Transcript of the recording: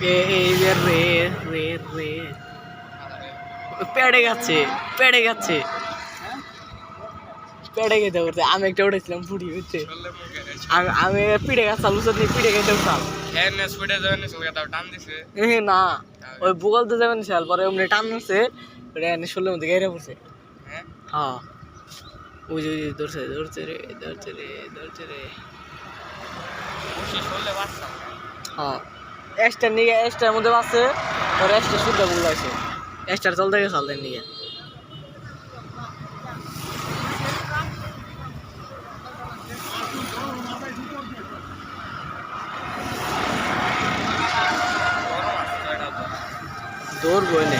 এই যে রে রে রে পেড়ে গেছে পেড়ে গেছে পেড়ে গেতে করতে আমি একটা উঠেছিলাম ফুটি হচ্ছে আমি পিড়ে গাছ চালু নিয়ে পিড়ে গেতে উঠাল না ওই বুগল তো যাবেন শাল পরে অমনি টান মারছে ওটা এনে ষোলোর মধ্যে গেড়ে পড়ছে হ্যাঁ ওই যে ধরছে ধরছে রে ধরছে রে ধরছে রে হ্যাঁ এক্সটার নিয়ে এক্সটার মধ্যে বাসছে ওর এক্সটার শুদ্ধ বললো আছে এক্সটার চলতে গেছে চালতে নিয়ে দৌড় বইলে